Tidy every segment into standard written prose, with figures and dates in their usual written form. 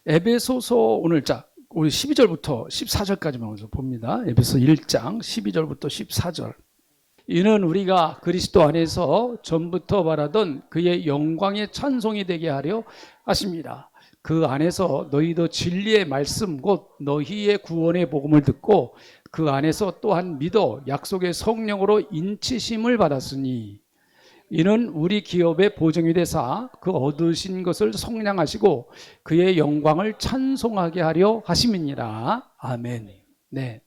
에베소서 오늘 우리 12절부터 14절까지만 먼저 봅니다. 에베소 1장 12절부터 14절. 이는 우리가 그리스도 안에서 전부터 바라던 그의 영광의 찬송이 되게 하려 하십니다. 그 안에서 너희도 진리의 말씀 곧 너희의 구원의 복음을 듣고 그 안에서 또한 믿어 약속의 성령으로 인치심을 받았으니 이는 우리 기업의 보증이 되사 그 얻으신 것을 성량하시고 그의 영광을 찬송하게 하려 하심이니라. 아멘. 네.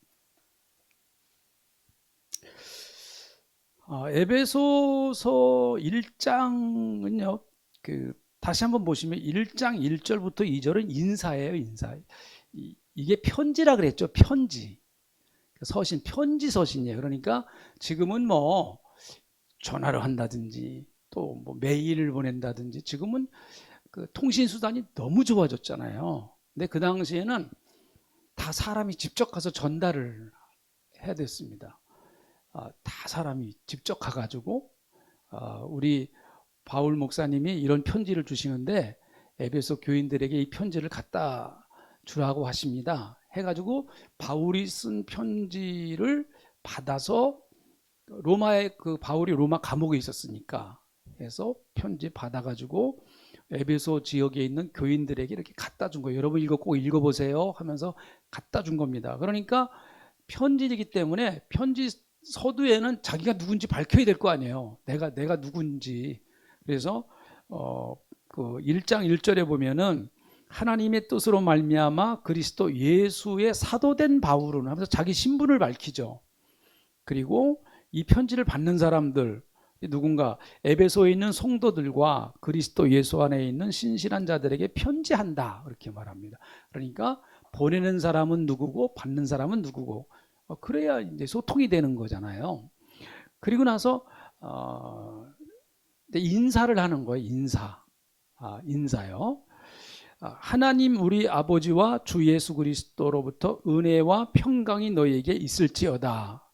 에베소서 1장은요, 다시 한번 보시면 1장 1절부터 2절은 인사예요, 인사. 이게 편지라 그랬죠, 편지. 서신, 편지 서신이에요. 그러니까 지금은 뭐 전화를 한다든지 또 뭐 메일을 보낸다든지 지금은 그 통신 수단이 너무 좋아졌잖아요. 근데 그 당시에는 다 사람이 직접 가서 전달을 해야 됐습니다. 다 사람이 직접 가가지고 우리 바울 목사님이 이런 편지를 주시는데 에베소 교인들에게 이 편지를 갖다 주라고 하십니다. 해가지고 바울이 쓴 편지를 받아서 로마에 바울이 로마 감옥에 있었으니까 해서 편지 받아가지고 에베소 지역에 있는 교인들에게 이렇게 갖다 준 거예요. 여러분 이거 꼭 읽어보세요 하면서 갖다 준 겁니다. 그러니까 편지이기 때문에 편지 서두에는 자기가 누군지 밝혀야 될 거 아니에요. 내가 누군지. 그래서 그 1장 1절에 보면은 하나님의 뜻으로 말미암아 그리스도 예수의 사도된 바울은 하면서 자기 신분을 밝히죠. 그리고 이 편지를 받는 사람들 누군가 에베소에 있는 성도들과 그리스도 예수 안에 있는 신실한 자들에게 편지한다 이렇게 말합니다. 그러니까 보내는 사람은 누구고 받는 사람은 누구고 그래야 이제 소통이 되는 거잖아요. 그리고 나서 인사를 하는 거예요. 인사요. 하나님 우리 아버지와 주 예수 그리스도로부터 은혜와 평강이 너희에게 있을지어다.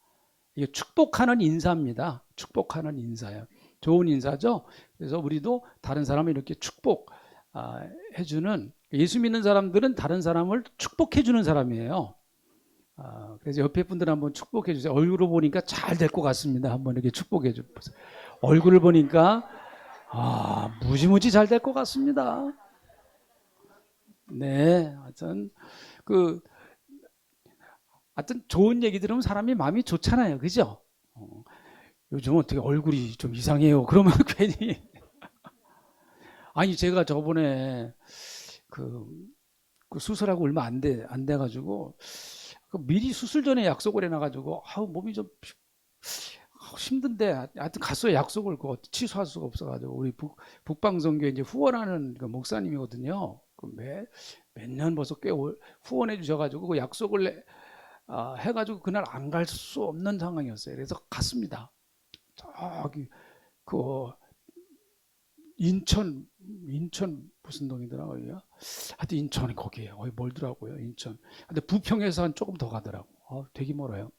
이게 축복하는 인사입니다. 축복하는 인사예요. 좋은 인사죠. 그래서 우리도 다른 사람을 이렇게 축복해주는, 예수 믿는 사람들은 다른 사람을 축복해주는 사람이에요. 그래서 옆에 분들 한번 축복해 주세요. 얼굴을 보니까 잘 될 것 같습니다. 한번 이렇게 축복해 주세요. 얼굴을 보니까 무지무지 잘 될 것 같습니다. 네, 하여튼 좋은 얘기 들으면 사람이 마음이 좋잖아요, 그죠? 요즘 어떻게 얼굴이 좀 이상해요. 그러면 괜히 아니 제가 저번에 그 수술하고 얼마 안 돼가지고. 미리 수술 전에 약속을 해놔가지고 몸이 좀 힘든데 하여튼 갔어요. 약속을 취소할 수가 없어가지고 우리 북방선교에 이제 후원하는 목사님이거든요. 몇 년 벌써 꽤 후원해 주셔가지고 그 약속을 해가지고 그날 안 갈 수 없는 상황이었어요. 그래서 갔습니다. 저기 인천 무슨 동이더라고요. 하여튼 인천이 거기에요. 거기 멀더라고요. 인천. 근데 부평에서 한 조금 더 가더라고. 되게 멀어요.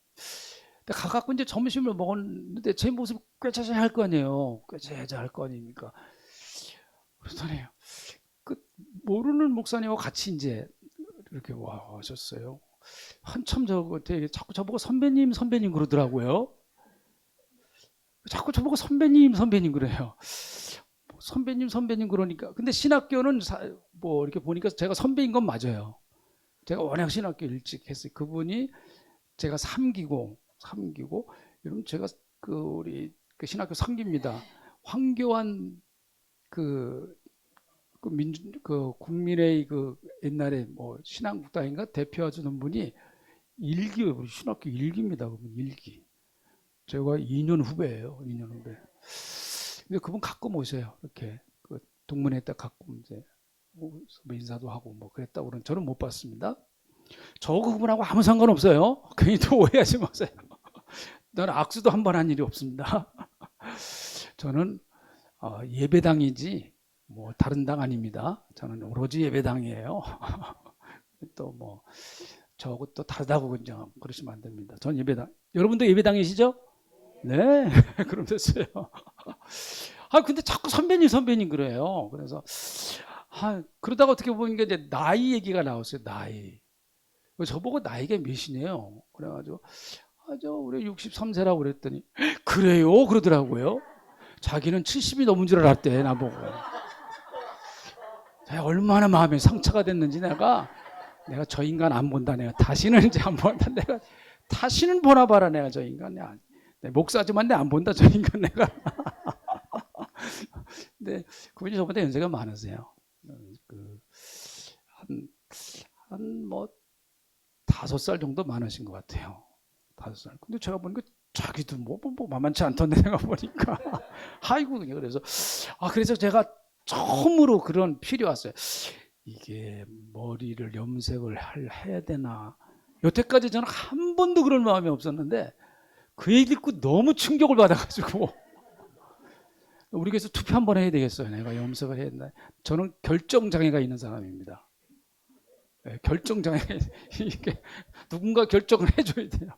근데 가갖고 이제 점심을 먹었는데 제 모습 꾀짜짜할 거 아니에요. 꾀짜짜할 거 아닙니까? 그러더니 모르는 목사님하고 같이 이제 이렇게 와셨어요. 한참 되게 자꾸 저보고 선배님 그러더라고요. 자꾸 저보고 선배님 그래요. 선배님 그러니까. 근데 신학교는 이렇게 보니까 제가 선배인 건 맞아요. 제가 워낙 신학교 일찍 했어요. 그분이 제가 3기고 여러분 제가 우리 신학교 3기입니다. 황교안 국민의 옛날에 신한국당인가 대표하시는 분이 1기 신학교 1기입니다. 그분 1기. 제가 2년 후배예요. 2년 후배. 근데 그분 가끔 오세요. 이렇게 동문회 때 가끔 이제 인사도 하고 그랬다고 그러는 저는 못 봤습니다. 저 그분하고 아무 상관없어요. 괜히 또 오해하지 마세요. 나는 악수도 한 번 한 일이 없습니다. 저는 예배당이지 다른 당 아닙니다. 저는 오로지 예배당이에요. 또 저것도 다르다고 그냥 그러시면 안 됩니다. 전 예배당. 여러분도 예배당이시죠? 네. 그럼 됐어요. 근데 자꾸 선배님 그래요. 그래서 그러다가 어떻게 보니까 이제 나이 얘기가 나왔어요. 나이. 저보고 나이가 몇이네요. 그래가지고 저 우리 63세라고 그랬더니 그래요? 그러더라고요. 자기는 70이 넘은 줄 알았대, 나보고. 얼마나 마음에 상처가 됐는지 내가 저 인간 안 본다. 내가 다시는 이제 안 본다. 내가 다시는 보나 봐라. 내가 저 인간. 내 목사지만 내 안 본다. 저 인간 내가. 근데 그분이 저보다 연세가 많으세요. 뭐 5살 정도 많으신 것 같아요. 5살. 근데 제가 보니까 자기도 뭐 만만치 않던데 내가 보니까. 아이고, 그래서 그래서 제가 처음으로 그런 필요 왔어요. 이게 머리를 염색을 해야 되나. 여태까지 저는 한 번도 그런 마음이 없었는데 그 얘기 듣고 너무 충격을 받아가지고 우리 교회에서 투표 한번 해야 되겠어요. 내가 염색을 해야 된다. 저는 결정장애가 있는 사람입니다. 네, 결정장애가 이게 누군가 결정을 해줘야 돼요.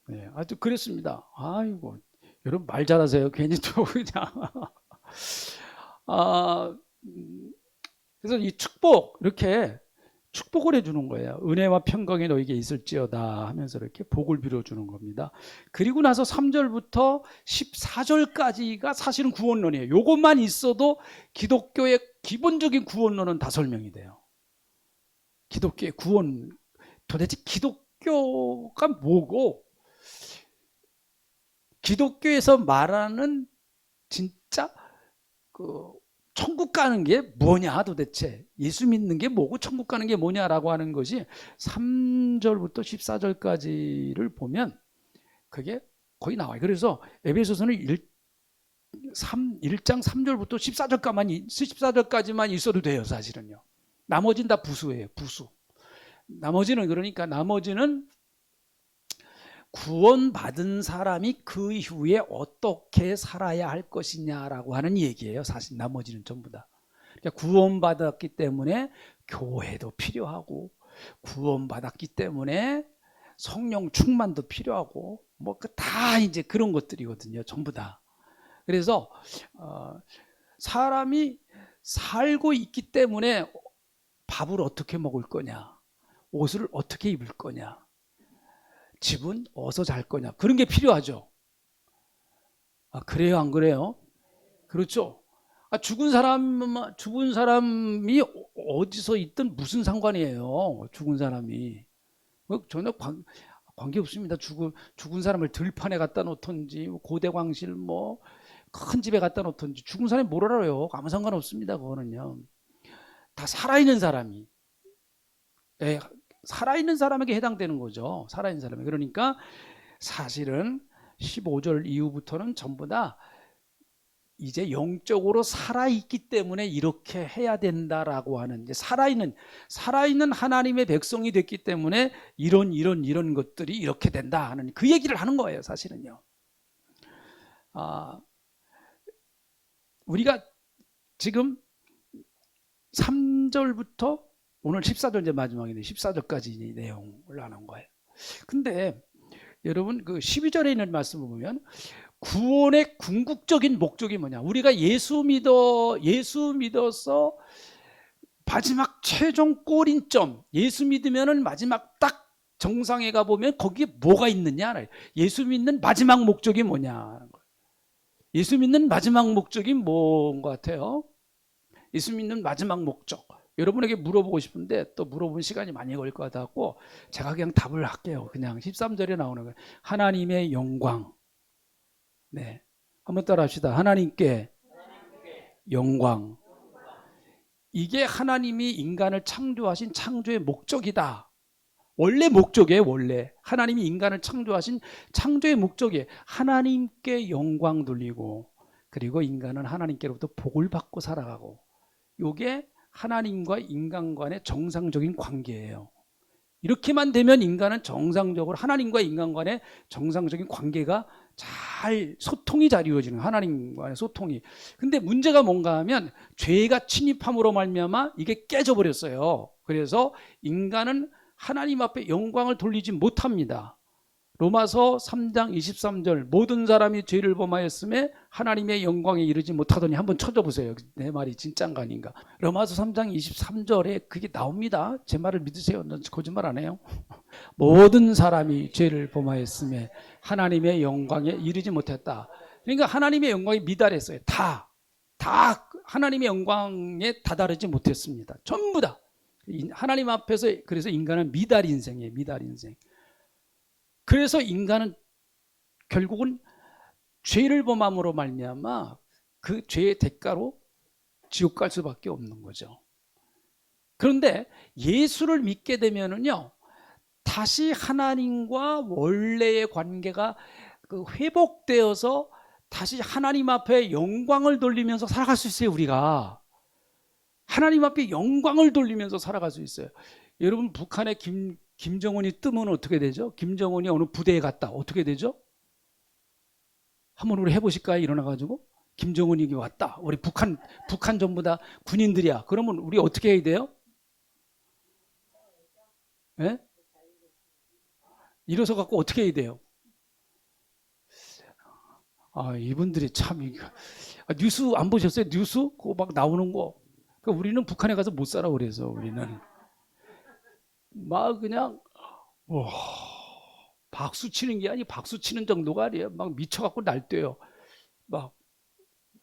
네, 아주 그랬습니다. 아이고, 여러분 말 잘하세요. 괜히 또 그냥. 그래서 이 축복, 이렇게 축복을 해주는 거예요. 은혜와 평강이 너에게 있을지어다 하면서 이렇게 복을 빌어주는 겁니다. 그리고 나서 3절부터 14절까지가 사실은 구원론이에요. 이것만 있어도 기독교의 기본적인 구원론은 다 설명이 돼요. 기독교의 구원, 도대체 기독교가 뭐고, 기독교에서 말하는 진짜 천국 가는 게 뭐냐 도대체, 예수 믿는 게 뭐고 천국 가는 게 뭐냐라고 하는 것이 3절부터 14절까지를 보면 그게 거의 나와요. 그래서 에베소서는 1장 3절부터 14절까지만 있어도 돼요. 사실은요. 나머지는 다 부수예요. 부수. 나머지는 구원받은 사람이 그 이후에 어떻게 살아야 할 것이냐라고 하는 얘기예요. 사실 나머지는 전부 다. 그러니까 구원받았기 때문에 교회도 필요하고, 구원받았기 때문에 성령 충만도 필요하고, 뭐 다 이제 그런 것들이거든요. 전부 다. 그래서 사람이 살고 있기 때문에 밥을 어떻게 먹을 거냐, 옷을 어떻게 입을 거냐, 집은 어디서 잘 거냐, 그런 게 필요하죠. 그래요, 안 그래요? 그렇죠. 죽은 사람이 어디서 있든 무슨 상관이에요. 죽은 사람이 전혀 관계 없습니다. 죽은 사람을 들판에 갖다 놓던지, 고대광실 큰 집에 갖다 놓던지, 죽은 사람이 뭘 알아요? 아무 상관 없습니다. 그거는요. 다 살아있는 사람이, 살아있는 사람에게 해당되는 거죠. 살아있는 사람이. 그러니까 사실은 15절 이후부터는 전부 다 이제 영적으로 살아있기 때문에 이렇게 해야 된다라고 하는, 이제 살아있는 하나님의 백성이 됐기 때문에 이런 것들이 이렇게 된다 하는 그 얘기를 하는 거예요. 사실은요. 우리가 지금 3절부터 오늘 14절 이제 마지막인데 14절까지 내용을 나눈 거예요. 근데 여러분 그 12절에 있는 말씀을 보면 구원의 궁극적인 목적이 뭐냐? 우리가 예수 믿어서 마지막 최종 꼬린점, 예수 믿으면은 마지막 딱 정상에 가 보면 거기에 뭐가 있느냐? 예수 믿는 마지막 목적이 뭐냐? 예수 믿는 마지막 목적이 뭔 것 같아요? 예수 믿는 마지막 목적. 여러분에게 물어보고 싶은데 또 물어본 시간이 많이 걸릴 것 같아서 제가 그냥 답을 할게요. 그냥 13절에 나오는 거예요. 하나님의 영광. 네, 한번 따라 합시다. 하나님께 영광. 이게 하나님이 인간을 창조하신 창조의 목적이다. 원래 목적이에요. 원래 하나님이 인간을 창조하신 창조의 목적이에요. 하나님께 영광 돌리고, 그리고 인간은 하나님께로부터 복을 받고 살아가고, 이게 하나님과 인간 간의 정상적인 관계예요. 이렇게만 되면 인간은 정상적으로 하나님과 인간 간의 정상적인 관계가 소통이 잘 이루어지는, 하나님과의 소통이. 근데 문제가 뭔가 하면 죄가 침입함으로 말미암아 이게 깨져버렸어요. 그래서 인간은 하나님 앞에 영광을 돌리지 못합니다. 로마서 3장 23절 모든 사람이 죄를 범하였음에 하나님의 영광에 이르지 못하더니 한번 쳐져보세요. 내 말이 진짠가 아닌가. 로마서 3장 23절에 그게 나옵니다. 제 말을 믿으세요. 난 거짓말 안 해요. 모든 사람이 죄를 범하였음에 하나님의 영광에 이르지 못했다. 그러니까 하나님의 영광이 미달했어요. 다 하나님의 영광에 다다르지 못했습니다. 전부 다. 하나님 앞에서 그래서 인간은 미달 인생이에요. 미달 인생. 그래서 인간은 결국은 죄를 범함으로 말미암아 그 죄의 대가로 지옥 갈 수밖에 없는 거죠. 그런데 예수를 믿게 되면은요, 다시 하나님과 원래의 관계가 회복되어서 다시 하나님 앞에 영광을 돌리면서 살아갈 수 있어요. 우리가 하나님 앞에 영광을 돌리면서 살아갈 수 있어요. 여러분, 북한의 김정은이 뜨면 어떻게 되죠? 김정은이 어느 부대에 갔다 어떻게 되죠? 한번 우리 해보실까요? 일어나가지고 김정은이 왔다. 우리 북한 전부 다 군인들이야. 그러면 우리 어떻게 해야 돼요? 예? 일어서 갖고 어떻게 해야 돼요? 이분들이 참 뉴스 안 보셨어요? 뉴스 그거 막 나오는 거. 그러니까 우리는 북한에 가서 못 살아. 그래서 우리는 막 그냥 박수 치는 게 아니, 박수 치는 정도가 아니에요. 막 미쳐갖고 날뛰어요. 막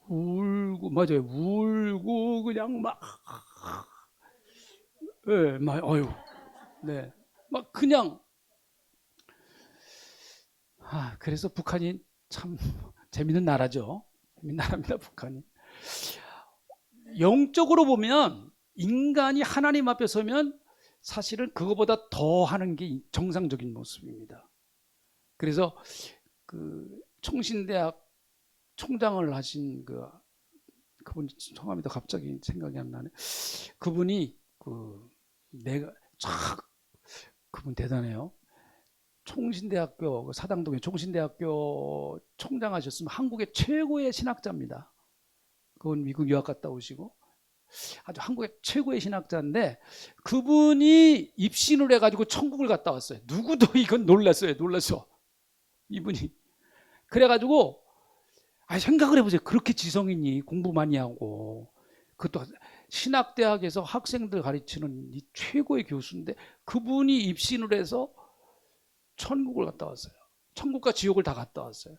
울고, 맞아요. 울고 그냥 막, 예, 막 어유, 네, 막 그냥. 그래서 북한이 참 재밌는 나라죠. 재밌는 나라입니다, 북한이. 영적으로 보면 인간이 하나님 앞에 서면 사실은 그거보다 더 하는 게 정상적인 모습입니다. 그래서 그 총신대학 총장을 하신 그분 성함이 더 갑자기 생각이 안 나네. 그분이 그분 대단해요. 총신대학교 사당동의 총신대학교 총장하셨으면 한국의 최고의 신학자입니다. 그분 미국 유학 갔다 오시고 아주 한국의 최고의 신학자인데 그분이 입신을 해가지고 천국을 갔다 왔어요. 누구도 이건 놀랐어요. 놀랐어. 이분이. 그래가지고 생각을 해보세요. 그렇게 지성인이 공부 많이 하고 그것도 신학대학에서 학생들 가르치는 이 최고의 교수인데 그분이 입신을 해서 천국을 갔다 왔어요. 천국과 지옥을 다 갔다 왔어요.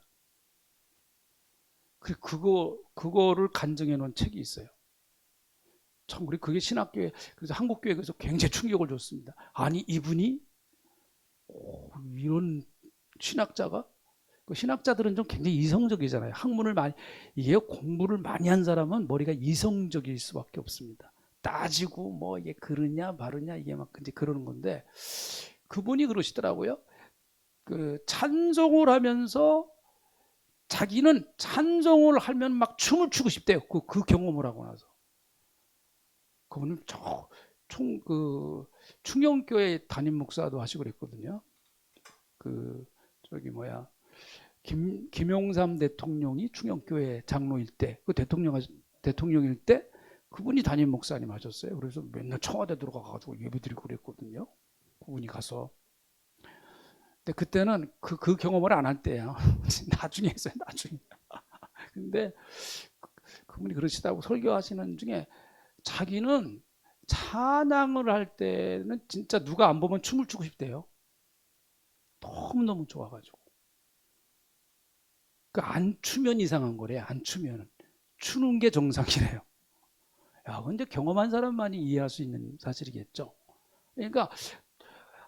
그거를 간증해 놓은 책이 있어요. 참, 그게 신학교에, 그래서 한국교회에서 굉장히 충격을 줬습니다. 아니, 이분이 이런 신학자가, 신학자들은 좀 굉장히 이성적이잖아요. 이게 공부를 많이 한 사람은 머리가 이성적일 수밖에 없습니다. 따지고 뭐 이게 그러냐 마르냐 이게 막 이제 그러는 건데 그분이 그러시더라고요. 찬송을 하면서 자기는 찬송을 하면 막 춤을 추고 싶대요. 그 경험을 하고 나서. 그분은 충영교회 담임 목사도 하시고 그랬거든요. 김용삼 대통령이 충영교회 장로일 때, 대통령일 때 그분이 담임 목사님 하셨어요. 그래서 맨날 청와대 들어가가지고 예배드리고 그랬거든요. 그분이 가서. 근데 그때는 그 경험을 안 할 때야. 나중에 했어요, 나중에. 근데 그분이 그러시다고 설교하시는 중에 자기는 찬양을 할 때는 진짜 누가 안 보면 춤을 추고 싶대요. 너무너무 좋아가지고. 안 추면 이상한 거래. 안 추면. 추는 게 정상이래요. 근데 경험한 사람만이 이해할 수 있는 사실이겠죠. 그러니까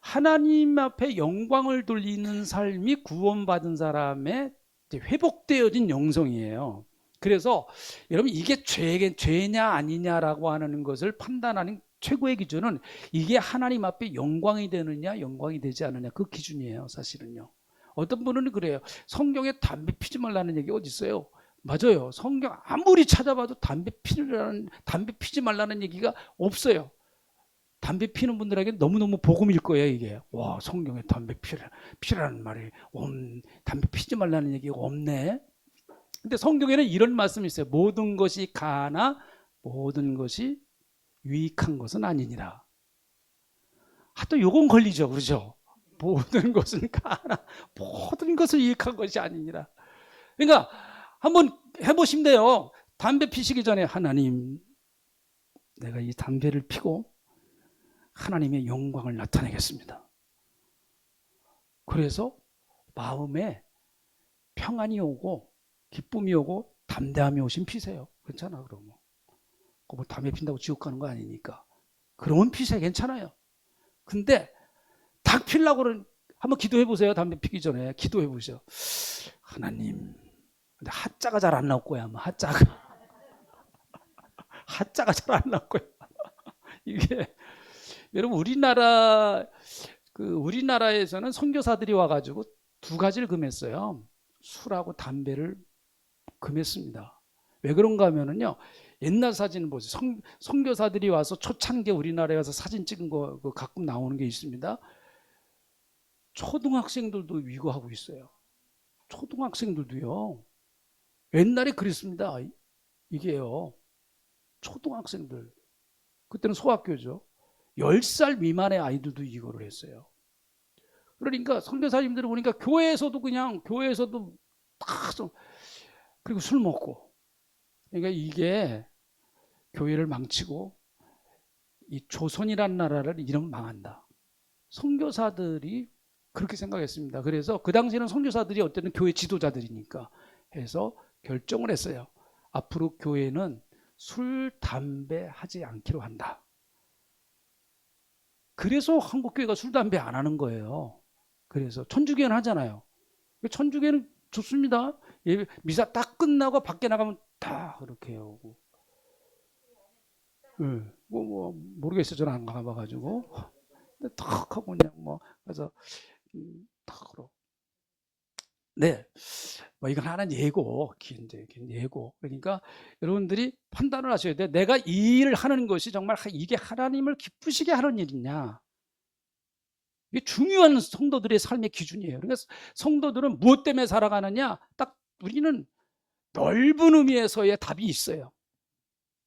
하나님 앞에 영광을 돌리는 삶이 구원받은 사람의 회복되어진 영성이에요. 그래서 여러분 이게 죄냐 아니냐라고 하는 것을 판단하는 최고의 기준은 이게 하나님 앞에 영광이 되느냐 영광이 되지 않느냐 그 기준이에요. 사실은요. 어떤 분은 그래요. 성경에 담배 피지 말라는 얘기 어디 있어요? 맞아요. 성경 아무리 찾아봐도 담배 피지 말라는 얘기가 없어요. 담배 피는 분들에게 너무너무 복음일 거예요. 이게 성경에 담배 피라는 말이 담배 피지 말라는 얘기가 없네. 근데 성경에는 이런 말씀이 있어요. 모든 것이 가나 모든 것이 유익한 것은 아니니라. 또 요건 걸리죠. 그렇죠? 모든 것은 가나 모든 것을 이익한 것이 아니니라. 그러니까 한번 해보시면 돼요. 담배 피시기 전에 하나님, 내가 이 담배를 피고 하나님의 영광을 나타내겠습니다. 그래서 마음에 평안이 오고 기쁨이 오고 담대함이 오신 피세요. 괜찮아. 그러면 뭐 담배 핀다고 지옥 가는 거 아니니까. 그러면 피세. 괜찮아요. 근데 딱 피려고 그러는, 한번 기도해 보세요. 담배 피기 전에 기도해 보세요. 하나님, 근데 하자가 잘 안 나올 거야. 아마 하자가 잘 안 나올 거야. 이게 여러분, 우리나라에서는 선교사들이 와가지고 두 가지를 금했어요. 술하고 담배를 금했습니다. 왜 그런가 하면은요, 옛날 사진을 보세요. 선교사들이 와서 초창기 우리나라에 와서 사진 찍은 거 가끔 나오는 게 있습니다. 초등학생들도 위구하고 있어요. 초등학생들도요. 옛날에 그랬습니다. 이게요. 초등학생들. 그때는 소학교죠. 10살 미만의 아이들도 이거를 했어요. 그러니까 선교사님들을 보니까 교회에서도 다 그리고 술 먹고. 그러니까 이게 교회를 망치고 이 조선이라는 나라를 이러면 망한다. 선교사들이 그렇게 생각했습니다. 그래서 그 당시에는 선교사들이 어때는 교회 지도자들이니까 해서 결정을 했어요. 앞으로 교회는 술, 담배 하지 않기로 한다. 그래서 한국교회가 술, 담배 안 하는 거예요. 그래서 천주교는 하잖아요. 천주교는 좋습니다. 미사 딱 끝나고 밖에 나가면 다 그렇게 하고. 모르겠어요. 저는 안 가봐가지고. 근데 탁 하고 그냥 그래서 탁 그러고. 네. 이건 하나는 예고, 이제 예고. 그러니까 여러분들이 판단을 하셔야 돼. 내가 이 일을 하는 것이 정말 이게 하나님을 기쁘시게 하는 일이냐. 이게 중요한 성도들의 삶의 기준이에요. 그러니까 성도들은 무엇 때문에 살아가느냐? 딱 우리는 넓은 의미에서의 답이 있어요.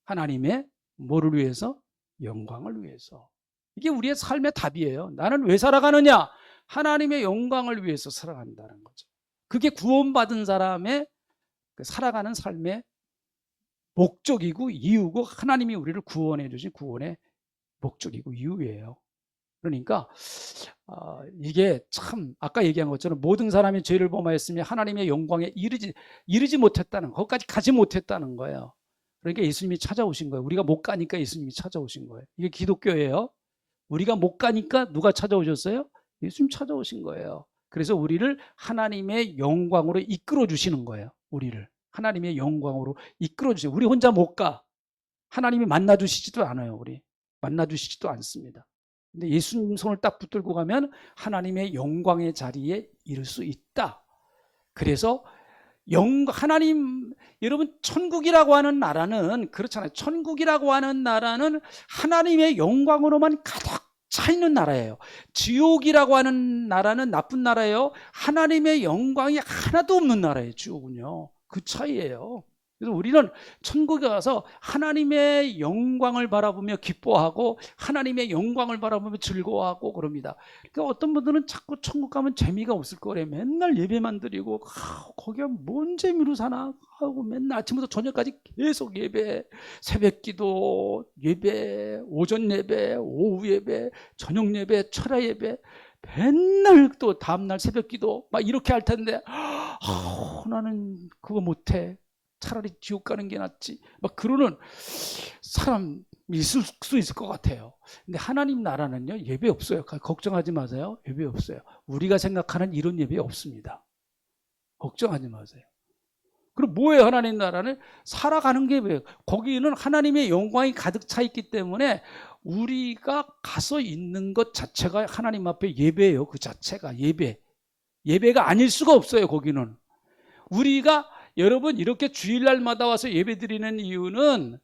하나님의 뭐를 위해서? 영광을 위해서. 이게 우리의 삶의 답이에요. 나는 왜 살아가느냐? 하나님의 영광을 위해서 살아간다는 거죠. 그게 구원받은 사람의 살아가는 삶의 목적이고 이유고 하나님이 우리를 구원해 주신 구원의 목적이고 이유예요. 그러니까 이게 참 아까 얘기한 것처럼 모든 사람이 죄를 범하였으며 하나님의 영광에 이르지 못했다는, 거기까지 가지 못했다는 거예요. 그러니까 예수님이 찾아오신 거예요. 우리가 못 가니까 예수님이 찾아오신 거예요. 이게 기독교예요. 우리가 못 가니까 누가 찾아오셨어요? 예수님 찾아오신 거예요. 그래서 우리를 하나님의 영광으로 이끌어 주시는 거예요. 우리를 하나님의 영광으로 이끌어 주세요. 우리 혼자 못 가. 하나님이 만나 주시지도 않아요. 우리 만나 주시지도 않습니다. 근데 예수님 손을 딱 붙들고 가면 하나님의 영광의 자리에 이를 수 있다. 그래서 하나님, 여러분, 천국이라고 하는 나라는 그렇잖아요. 천국이라고 하는 나라는 하나님의 영광으로만 가득 차 있는 나라예요. 지옥이라고 하는 나라는 나쁜 나라예요. 하나님의 영광이 하나도 없는 나라예요. 지옥은요. 그 차이예요. 그래서 우리는 천국에 가서 하나님의 영광을 바라보며 기뻐하고 하나님의 영광을 바라보며 즐거워하고 그럽니다. 그러니까 어떤 분들은 자꾸 천국 가면 재미가 없을 거래. 맨날 예배만 드리고 거기가 뭔 재미로 사나 하고 맨날 아침부터 저녁까지 계속 예배, 새벽기도 예배, 오전 예배, 오후 예배, 저녁 예배, 철야 예배, 맨날 또 다음날 새벽기도 막 이렇게 할 텐데 나는 그거 못해. 차라리 지옥 가는 게 낫지. 막 그러는 사람이 있을 수 있을 것 같아요. 근데 하나님 나라는요, 예배 없어요. 걱정하지 마세요. 예배 없어요. 우리가 생각하는 이런 예배 없습니다. 걱정하지 마세요. 그럼 뭐예요? 하나님 나라는 살아가는 게 뭐예요? 거기는 하나님의 영광이 가득 차 있기 때문에 우리가 가서 있는 것 자체가 하나님 앞에 예배예요. 그 자체가 예배가 아닐 수가 없어요. 거기는 우리가 여러분 이렇게 주일날마다 와서 예배드리는 이유는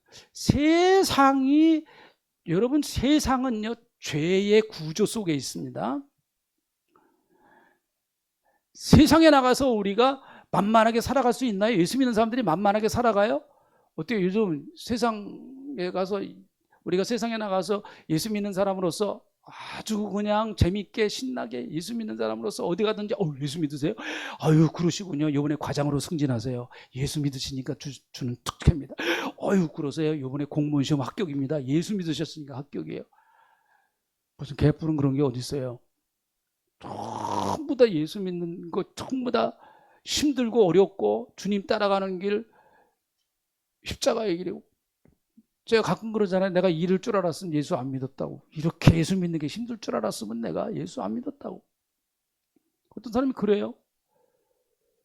여러분 세상은요 죄의 구조 속에 있습니다. 세상에 나가서 우리가 만만하게 살아갈 수 있나요? 예수 믿는 사람들이 만만하게 살아가요? 어때요? 요즘 세상에 가서 우리가 세상에 나가서 예수 믿는 사람으로서 아주 그냥 재밌게 신나게 예수 믿는 사람으로서 어디 가든지 예수 믿으세요? 아유 그러시군요. 이번에 과장으로 승진하세요. 예수 믿으시니까 주는 특혜입니다. 아유 그러세요. 이번에 공무원 시험 합격입니다. 예수 믿으셨으니까 합격이에요. 무슨 개뿔은 그런 게 어디 있어요? 전부 다 예수 믿는 거 전부 다 힘들고 어렵고 주님 따라가는 길 십자가의 길이고, 제가 가끔 그러잖아요. 내가 이럴 줄 알았으면 예수 안 믿었다고. 이렇게 예수 믿는 게 힘들 줄 알았으면 내가 예수 안 믿었다고. 어떤 사람이 그래요.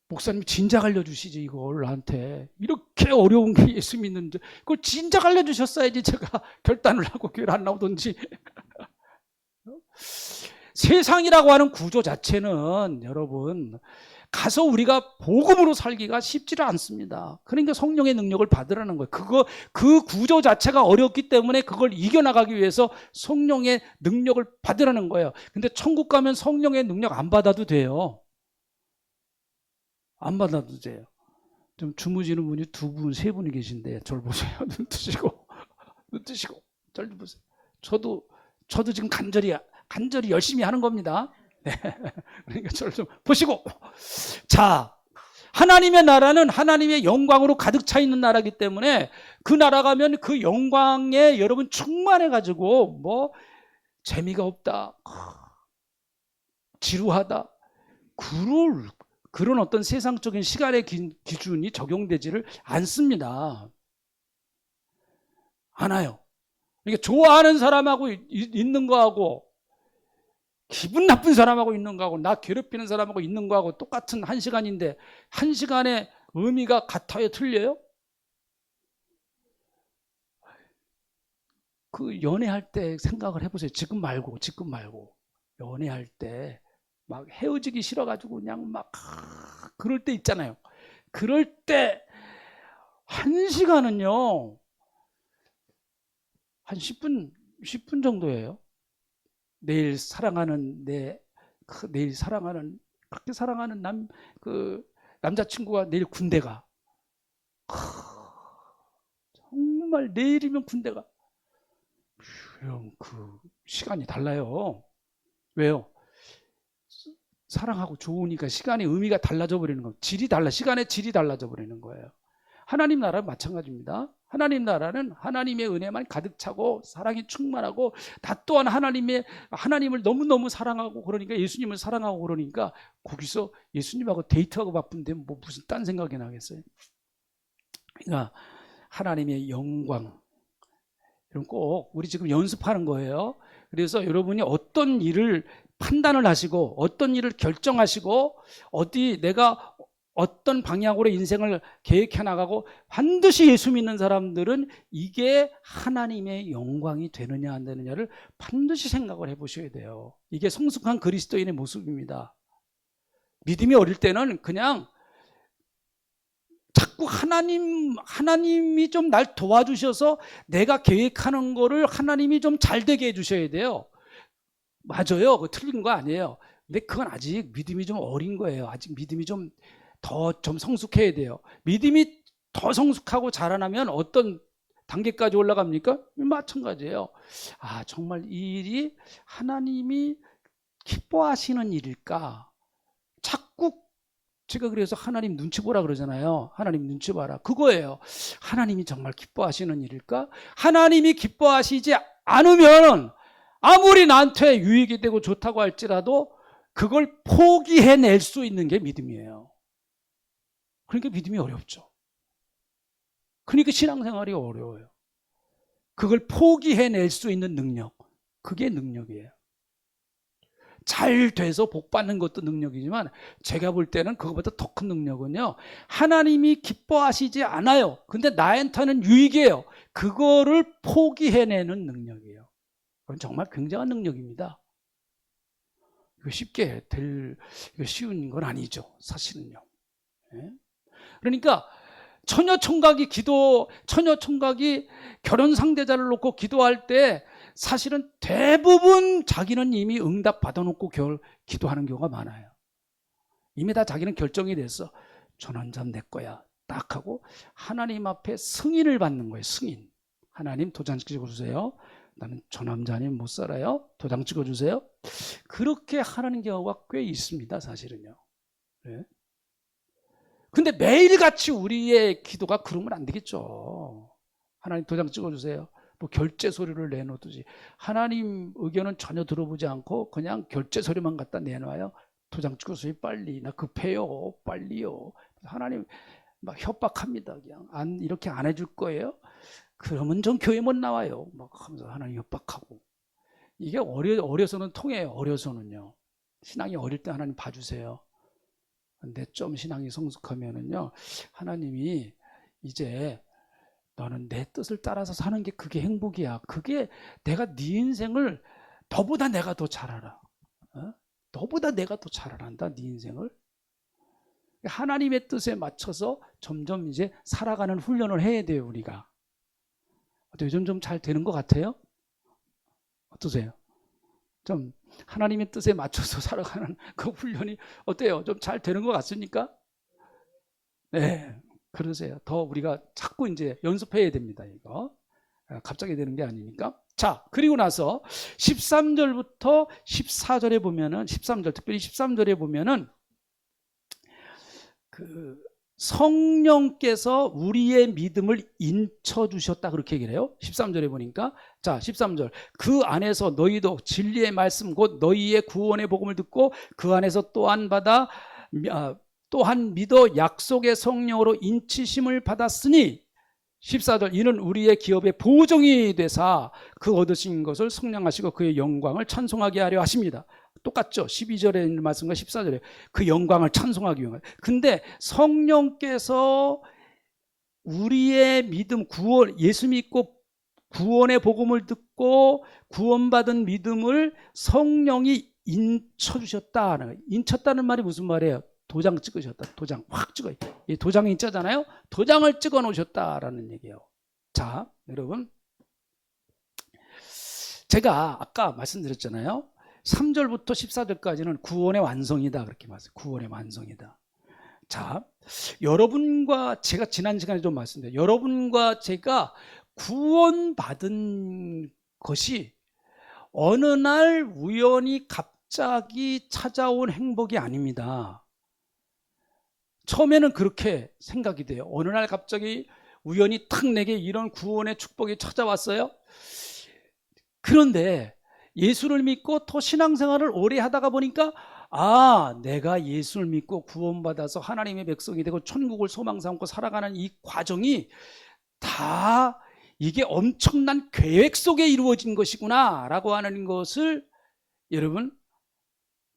목사님이 진작 알려주시지 이걸 나한테. 이렇게 어려운 게 예수 믿는데 그걸 진작 알려주셨어야지 제가 결단을 하고 교회를 안 나오든지. 세상이라고 하는 구조 자체는 여러분 가서 우리가 복음으로 살기가 쉽지를 않습니다. 그러니까 성령의 능력을 받으라는 거예요. 그 구조 자체가 어렵기 때문에 그걸 이겨나가기 위해서 성령의 능력을 받으라는 거예요. 근데 천국 가면 성령의 능력 안 받아도 돼요. 안 받아도 돼요. 좀 주무시는 분이 2분, 3분이 계신데 저를 보세요. 눈 뜨시고 절 보세요. 저도 지금 간절히 열심히 하는 겁니다. 네. 그러니까 저를 좀 보시고. 자, 하나님의 나라는 하나님의 영광으로 가득 차 있는 나라이기 때문에 그 나라 가면 그 영광에 여러분 충만해가지고 뭐 재미가 없다, 지루하다, 그런 어떤 세상적인 시간의 기준이 적용되지를 않습니다. 않아요. 그러니까 좋아하는 사람하고 있는 거하고 기분 나쁜 사람하고 있는 거하고 나 괴롭히는 사람하고 있는 거하고 똑같은 1시간인데 1시간의 의미가 같아요? 틀려요? 그 연애할 때 생각을 해보세요. 지금 말고 연애할 때 막 헤어지기 싫어가지고 그냥 막 그럴 때 있잖아요. 그럴 때 1시간은요 한 10분 정도예요. 내일 사랑하는 그렇게 사랑하는 남자친구가 내일 군대 가. 정말 내일이면 군대 가. 그 시간이 달라요. 왜요? 사랑하고 좋으니까 시간의 의미가 달라져 버리는 거예요. 시간의 질이 달라져 버리는 거예요. 하나님 나라는 마찬가지입니다. 하나님 나라는 하나님의 은혜만 가득 차고 사랑이 충만하고 다 또한 하나님을 너무너무 사랑하고 그러니까 예수님을 사랑하고 그러니까 거기서 예수님하고 데이트하고 바쁜데 뭐 무슨 딴 생각이 나겠어요. 그러니까 하나님의 영광 이런 꼭 우리 지금 연습하는 거예요. 그래서 여러분이 어떤 일을 판단을 하시고 어떤 일을 결정하시고 내가 어떤 방향으로 인생을 계획해 나가고 반드시 예수 믿는 사람들은 이게 하나님의 영광이 되느냐 안 되느냐를 반드시 생각을 해보셔야 돼요. 이게 성숙한 그리스도인의 모습입니다. 믿음이 어릴 때는 그냥 자꾸 하나님이 좀 날 도와주셔서 내가 계획하는 거를 하나님이 좀 잘 되게 해주셔야 돼요. 맞아요. 그거 틀린 거 아니에요. 근데 그건 아직 믿음이 좀 어린 거예요. 아직 믿음이 좀 성숙해야 돼요. 믿음이 더 성숙하고 자라나면 어떤 단계까지 올라갑니까? 마찬가지예요. 정말 이 일이 하나님이 기뻐하시는 일일까? 자꾸 제가 그래서 하나님 눈치 보라 그러잖아요. 하나님 눈치 봐라. 그거예요. 하나님이 정말 기뻐하시는 일일까? 하나님이 기뻐하시지 않으면 아무리 나한테 유익이 되고 좋다고 할지라도 그걸 포기해낼 수 있는 게 믿음이에요. 그러니까 믿음이 어렵죠. 그러니까 신앙생활이 어려워요. 그걸 포기해낼 수 있는 능력, 그게 능력이에요. 잘 돼서 복 받는 것도 능력이지만 제가 볼 때는 그것보다 더 큰 능력은요, 하나님이 기뻐하시지 않아요. 근데 나한테는 유익이에요. 그거를 포기해내는 능력이에요. 그건 정말 굉장한 능력입니다. 이거 쉬운 건 아니죠, 사실은요. 그러니까 처녀총각이 결혼 상대자를 놓고 기도할 때 사실은 대부분 자기는 이미 응답 받아놓고 기도하는 경우가 많아요. 이미 다 자기는 결정이 됐어. 저 남자는 내 거야 딱 하고 하나님 앞에 승인을 받는 거예요. 승인. 하나님 도장시켜 주세요. 나는 저 남자 아니면 못 살아요. 도장 찍어주세요. 그렇게 하는 경우가 꽤 있습니다. 사실은요. 네. 근데 매일같이 우리의 기도가 그러면 안 되겠죠. 하나님 도장 찍어주세요. 뭐 결제 소리를 내놓듯이 하나님 의견은 전혀 들어보지 않고 그냥 결제 소리만 갖다 내놔요. 도장 찍어주세요. 빨리. 나 급해요. 빨리요. 하나님 막 협박합니다. 그냥 이렇게 안 해줄 거예요. 그러면 전 교회 못 나와요. 막 하면서 하나님 협박하고. 이게 어려서는 통해요. 어려서는요. 신앙이 어릴 때 하나님 봐주세요. 근데 좀 신앙이 성숙하면은요, 하나님이 이제 너는 내 뜻을 따라서 사는 게 그게 행복이야. 그게 내가 네 인생을 너보다 내가 더 잘 알아. 어? 너보다 내가 더 잘 알아한다. 네 인생을. 하나님의 뜻에 맞춰서 점점 이제 살아가는 훈련을 해야 돼요. 우리가. 요즘 좀 잘 되는 것 같아요? 어떠세요? 좀 하나님의 뜻에 맞춰서 살아가는 그 훈련이 어때요? 좀 잘 되는 것 같습니까? 네, 그러세요. 더 우리가 자꾸 이제 연습해야 됩니다. 이거 갑자기 되는 게 아니니까. 자, 그리고 나서 13절부터 14절에 보면은 13절, 특별히 13절에 보면은 그 성령께서 우리의 믿음을 인쳐 주셨다 그렇게 얘기를 해요. 13절에 보니까. 자, 13절. 그 안에서 너희도 진리의 말씀 곧 너희의 구원의 복음을 듣고 그 안에서 또한 믿어 약속의 성령으로 인치심을 받았으니 14절 이는 우리의 기업의 보정이 되사 그 얻으신 것을 성량하시고 그의 영광을 찬송하게 하려 하십니다. 똑같죠. 12절에 있는 말씀과 14절에 그 영광을 찬송하기 위한. 근데 성령께서 우리의 믿음 구원 예수 믿고 구원의 복음을 듣고 구원받은 믿음을 성령이 인쳐주셨다. 인쳤다는 말이 무슨 말이에요? 도장 찍으셨다. 도장 확 찍어요. 이 도장이 인자잖아요. 도장을 찍어 놓으셨다라는 얘기예요. 자, 여러분 제가 아까 말씀드렸잖아요. 3절부터 14절까지는 구원의 완성이다 그렇게 말했어요. 구원의 완성이다. 자, 여러분과 제가 지난 시간에 좀 말씀드렸어요. 여러분과 제가 구원받은 것이 어느 날 우연히 갑자기 찾아온 행복이 아닙니다. 처음에는 그렇게 생각이 돼요. 어느 날 갑자기 우연히 탁 내게 이런 구원의 축복이 찾아왔어요. 그런데 예수를 믿고 또 신앙생활을 오래 하다가 보니까 내가 예수를 믿고 구원받아서 하나님의 백성이 되고 천국을 소망 삼고 살아가는 이 과정이 다 이게 엄청난 계획 속에 이루어진 것이구나 라고 하는 것을 여러분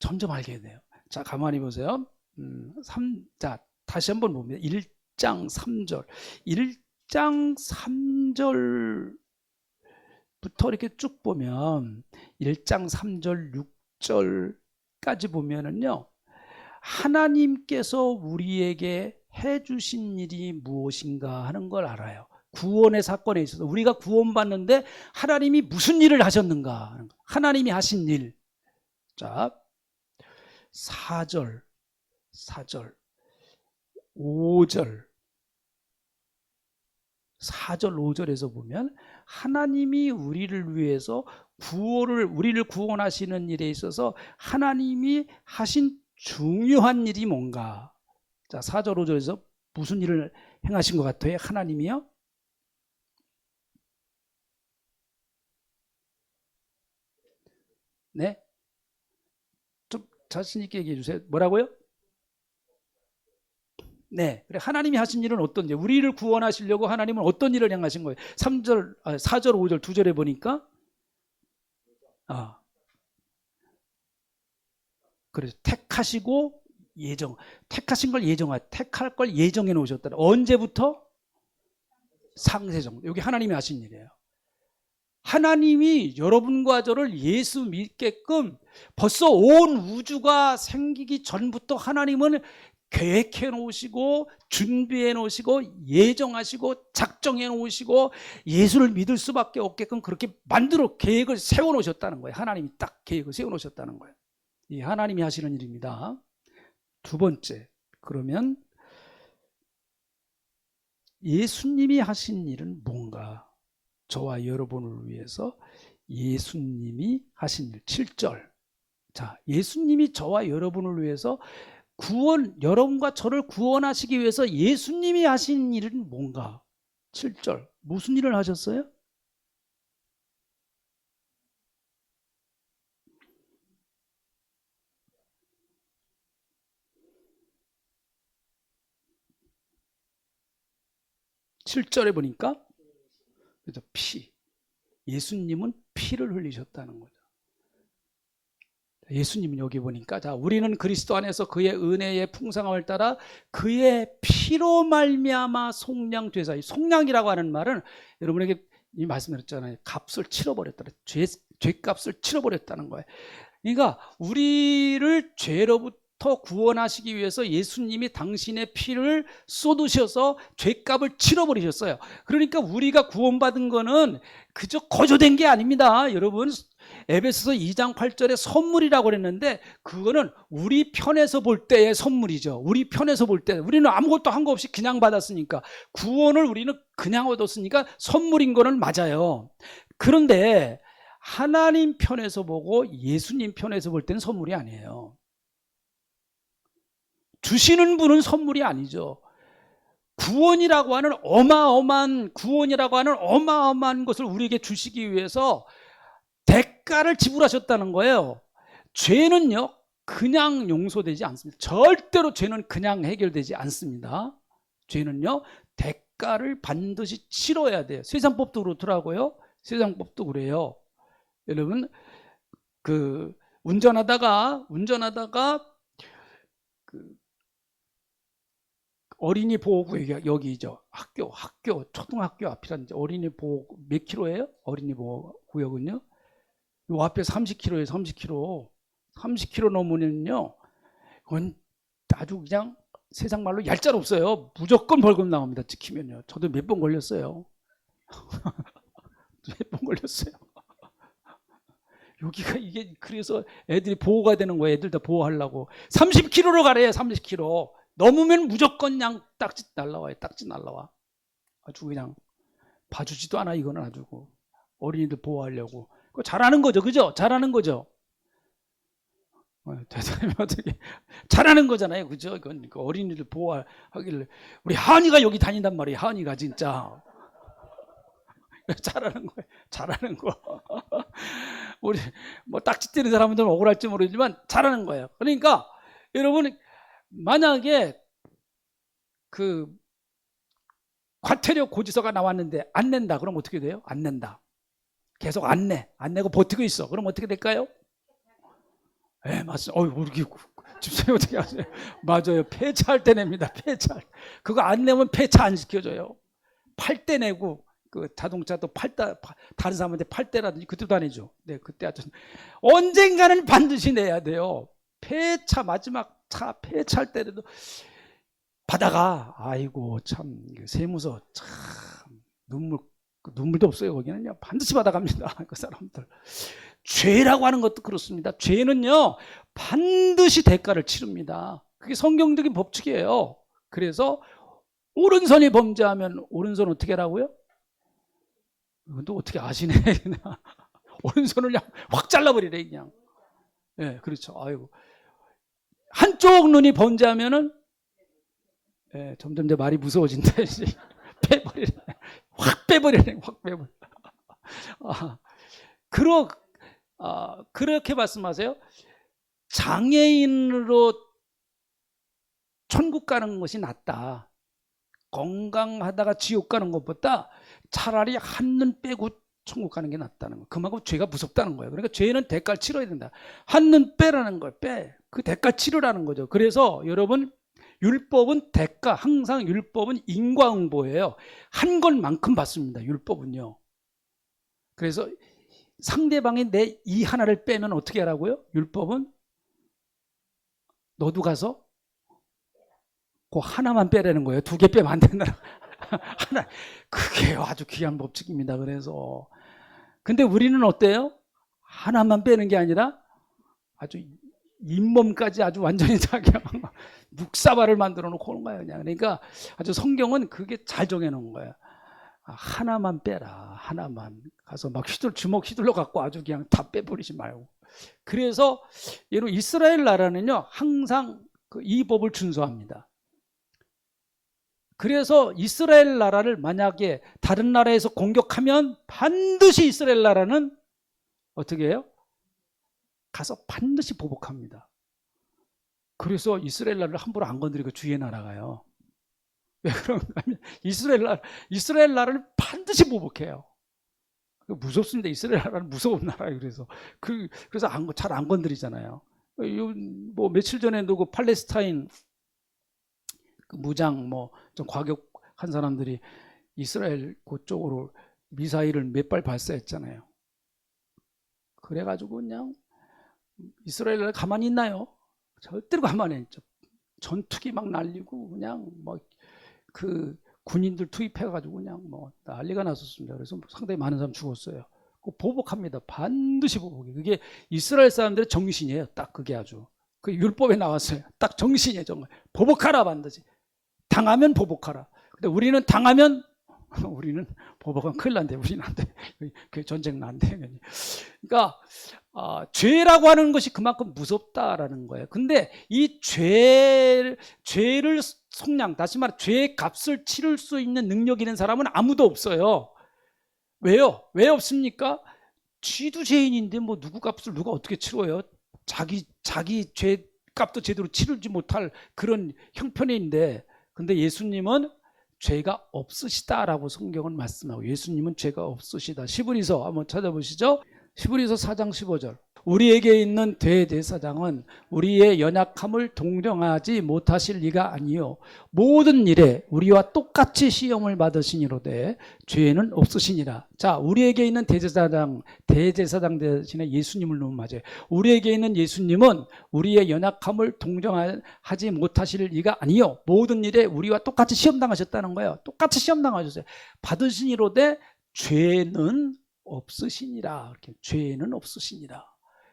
점점 알게 돼요. 자, 가만히 보세요. 자, 다시 한번 봅니다. 1장 3절 1장 3절 부터 이렇게 쭉 보면 1장 3절 6절까지 보면은요, 하나님께서 우리에게 해주신 일이 무엇인가 하는 걸 알아요. 구원의 사건에 있어서 우리가 구원받는데 하나님이 무슨 일을 하셨는가 하는 거. 하나님이 하신 일. 자, 4절 5절 4절 5절에서 보면 하나님이 우리를 위해서 우리를 구원하시는 일에 있어서 하나님이 하신 중요한 일이 뭔가. 자, 4절 5절에서 무슨 일을 행하신 것 같아요? 하나님이요? 네? 좀 자신 있게 얘기해 주세요. 뭐라고요? 네. 그래, 하나님이 하신 일은 어떤 일? 우리를 구원하시려고 하나님은 어떤 일을 행하신 거예요? 4절, 5절, 2절에 보니까 그래서 택하시고 택하신 걸 택할 걸 예정해 놓으셨다. 언제부터? 상세정. 여기 하나님이 하신 일이에요. 하나님이 여러분과 저를 예수 믿게끔 벌써 온 우주가 생기기 전부터 하나님은 계획해 놓으시고 준비해 놓으시고 예정하시고 작정해 놓으시고 예수를 믿을 수밖에 없게끔 그렇게 계획을 세워 놓으셨다는 거예요. 하나님이 딱 계획을 세워 놓으셨다는 거예요. 이 하나님이 하시는 일입니다. 두 번째, 그러면 예수님이 하신 일은 뭔가? 저와 여러분을 위해서 예수님이 하신 일. 7절. 자, 예수님이 저와 여러분을 위해서 여러분과 저를 구원하시기 위해서 예수님이 하신 일은 뭔가? 7절. 무슨 일을 하셨어요? (7절에) 보니까 그래서 예수님은 피를 흘리셨다는 거죠. 예수님은 여기 보니까, 자, 우리는 그리스도 안에서 그의 은혜의 풍성함을 따라 그의 피로 말미암아 속량되사. 속량이라고 하는 말은 여러분에게 이 말씀드렸잖아요. 값을 치러버렸다. 죄값을 치러버렸다는 거예요. 그러니까 우리를 죄로부터 구원하시기 위해서 예수님이 당신의 피를 쏟으셔서 죄값을 치러버리셨어요. 그러니까 우리가 구원받은 거는 그저 거저된 게 아닙니다. 여러분, 에베소서 2장 8절에 선물이라고 그랬는데 그거는 우리 편에서 볼 때의 선물이죠. 우리 편에서 볼 때 우리는 아무것도 한 거 없이 그냥 받았으니까, 구원을 우리는 그냥 얻었으니까 선물인 거는 맞아요. 그런데 하나님 편에서 보고 예수님 편에서 볼 때는 선물이 아니에요. 주시는 분은 선물이 아니죠. 구원이라고 하는 어마어마한 것을 우리에게 주시기 위해서 대가를 지불하셨다는 거예요. 죄는요, 그냥 용서되지 않습니다. 절대로 죄는 그냥 해결되지 않습니다. 죄는요, 대가를 반드시 치러야 돼요. 세상법도 그렇더라고요. 세상법도 그래요. 여러분, 운전하다가 어린이 보호구역, 여기죠. 학교, 초등학교 앞이라든지 어린이 보호, 몇 킬로예요? 어린이 보호구역은요? 요 앞에 30km예요, 30km. 30km 넘으면요, 그건 아주 그냥 세상 말로 얄짤없어요. 무조건 벌금 나옵니다, 찍히면요. 저도 몇 번 걸렸어요. 몇 번 걸렸어요. 여기가 이게 그래서 애들이 보호가 되는 거예요. 애들 다 보호하려고. 30km로 가래요, 30km. 넘으면 무조건 그냥 딱지 날라와요. 딱지 날라와. 아주 그냥 봐주지도 않아, 이거는 아주. 어린이들 보호하려고. 그거 잘하는 거죠, 그죠? 잘하는 거죠. 대단히 어떻게 잘하는 거잖아요, 그죠? 이건 어린이들 보호하길래 우리 하은이가 여기 다닌단 말이에요. 하은이가 진짜 잘하는 거예요. 잘하는 거. 우리 뭐 딱지 떼는 사람들은 억울할지 모르지만 잘하는 거예요. 그러니까 여러분, 만약에 과태료 고지서가 나왔는데 안 낸다, 그럼 어떻게 돼요? 안 낸다. 계속 안 내고 버티고 있어. 그럼 어떻게 될까요? 네, 맞습니다. 우리 집사님 어떻게 하세요? 맞아요. 폐차할 때 냅니다. 폐차. 그거 안 내면 폐차 안 시켜줘요. 팔 때 내고, 자동차도 다른 사람한테 팔 때라든지 그때도 안 해줘. 네, 그때 하여튼 언젠가는 반드시 내야 돼요. 폐차, 마지막 차 폐차할 때라도 받아가. 아이고, 참 세무서 참 눈물도 없어요. 거기는요, 반드시 받아갑니다. 그 사람들. 죄라고 하는 것도 그렇습니다. 죄는요, 반드시 대가를 치릅니다. 그게 성경적인 법칙이에요. 그래서 오른손이 범죄하면 오른손 어떻게 하라고요? 또 어떻게 아시네. 그냥 오른손을 그냥 확 잘라버리래, 그냥. 예, 네, 그렇죠. 아이고. 한쪽 눈이 범죄하면은, 예, 점점 내 말이 무서워진다. 빼버리래. 확 빼버리네, 확 빼버려. 그렇게 말씀하세요. 장애인으로 천국 가는 것이 낫다. 건강하다가 지옥 가는 것보다 차라리 한눈 빼고 천국 가는 게 낫다는 거예요. 그만큼 죄가 무섭다는 거예요. 그러니까 죄는 대가를 치러야 된다. 한눈 빼라는 걸 빼. 그 대가 치르라는 거죠. 그래서 여러분, 율법은 대가, 항상 율법은 인과응보예요. 한 것만큼 받습니다, 율법은요. 그래서 상대방이 내 이 하나를 빼면 어떻게 하라고요? 율법은 너도 가서 그 하나만 빼라는 거예요. 2개 빼면 안 된다. 하나. 그게 아주 귀한 법칙입니다. 그래서 근데 우리는 어때요? 하나만 빼는 게 아니라 아주 잇몸까지 아주 완전히 자기 묵사발을 만들어 놓고 오는 거예요, 그냥. 그러니까 아주 성경은 그게 잘 정해 놓은 거예요. 하나만 빼라. 하나만. 가서 막 주먹 휘둘러 갖고 아주 그냥 다 빼버리지 말고. 그래서 여러분 이스라엘 나라는요 항상 이 법을 준수합니다. 그래서 이스라엘 나라를 만약에 다른 나라에서 공격하면 반드시 이스라엘 나라는 어떻게 해요? 가서 반드시 보복합니다. 그래서 이스라엘 나라를 함부로 안 건드리고 주위의 나라가요. 왜 그런가 하면 이스라엘 나라를 반드시 보복해요. 무섭습니다. 이스라엘 나라는 무서운 나라예요. 그래서 잘 안 건드리잖아요. 뭐 며칠 전에도 그 팔레스타인 그 무장 좀 과격한 사람들이 이스라엘 그쪽으로 미사일을 몇 발 발사했잖아요. 그래가지고 그냥 이스라엘 나라 가만히 있나요? 절대로 가만히 있죠. 전투기 막 날리고 그냥 그 군인들 투입해가지고 그냥 난리가 났었습니다. 그래서 상당히 많은 사람 죽었어요. 보복합니다. 반드시 보복해. 그게 이스라엘 사람들의 정신이에요. 딱 그게 아주 그 율법에 나왔어요. 딱 정신이에요. 정말 보복하라 반드시. 당하면 보복하라. 근데 우리는 당하면 우리는 보복하면 큰일 난대. 우리는 안 돼. 그 전쟁 안 돼. 그러니까 죄라고 하는 것이 그만큼 무섭다라는 거예요. 근데 이 죄를 속량, 다시 말해 죄의 값을 치를 수 있는 능력 있는 사람은 아무도 없어요. 왜요? 왜 없습니까? 쥐도 죄인인데 누구 값을 누가 어떻게 치러요? 자기 죄 값도 제대로 치르지 못할 그런 형편인데, 근데 예수님은 죄가 없으시다라고 성경은 말씀하고, 예수님은 죄가 없으시다. 시브리서 한번 찾아보시죠. 시브리서 4장 15절. 우리에게 있는 대제사장은 우리의 연약함을 동정하지 못하실 리가 아니요 모든 일에 우리와 똑같이 시험을 받으시니로되 죄는 없으시니라. 자, 우리에게 있는 대제사장 대신에 예수님을 놓으면 맞아요. 우리에게 있는 예수님은 우리의 연약함을 동정하지 못하실 리가 아니요 모든 일에 우리와 똑같이 시험당하셨다는 거예요. 똑같이 시험당하셨어요. 받으시니로되 죄는 없으시니라. 이렇게 죄는 없으시니라.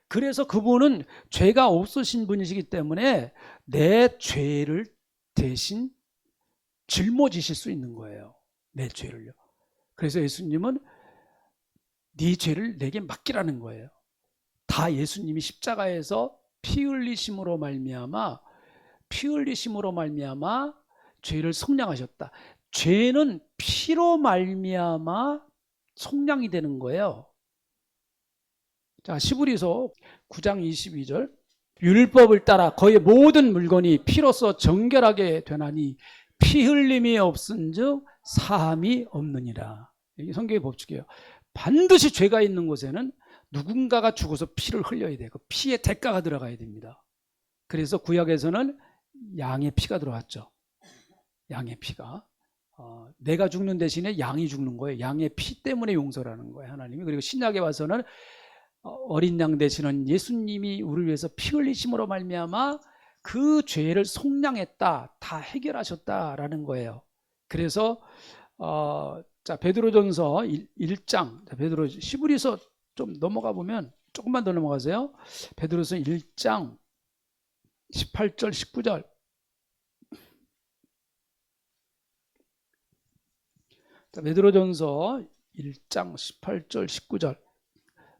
그래서 그분은 죄가 없으신 분이시기 때문에 내 죄를 대신 짊어지실 수 있는 거예요. 내 죄를요. 그래서 예수님은 네 죄를 내게 맡기라는 거예요. 다 예수님이 십자가에서 피 흘리심으로 말미암아 죄를 속량하셨다. 죄는 피로 말미암아 속량이 되는 거예요. 자, 시브리서 9장 22절. 율법을 따라 거의 모든 물건이 피로써 정결하게 되나니 피 흘림이 없은즉 사함이 없느니라. 이게 성경의 법칙이에요. 반드시 죄가 있는 곳에는 누군가가 죽어서 피를 흘려야 돼요. 그 피의 대가가 들어가야 됩니다. 그래서 구약에서는 양의 피가 들어왔죠. 양의 피가. 내가 죽는 대신에 양이 죽는 거예요. 양의 피 때문에 용서라는 거예요, 하나님이. 그리고 신약에 와서는 어린 양 되시는 예수님이 우리를 위해서 피 흘리심으로 말미암아 그 죄를 속량했다, 다 해결하셨다라는 거예요. 그래서 자, 베드로전서 1장, 베드로 시브리서 좀 넘어가 보면, 조금만 더 넘어가세요. 베드로서 1장 18절 19절. 자, 베드로전서 1장 18절 19절.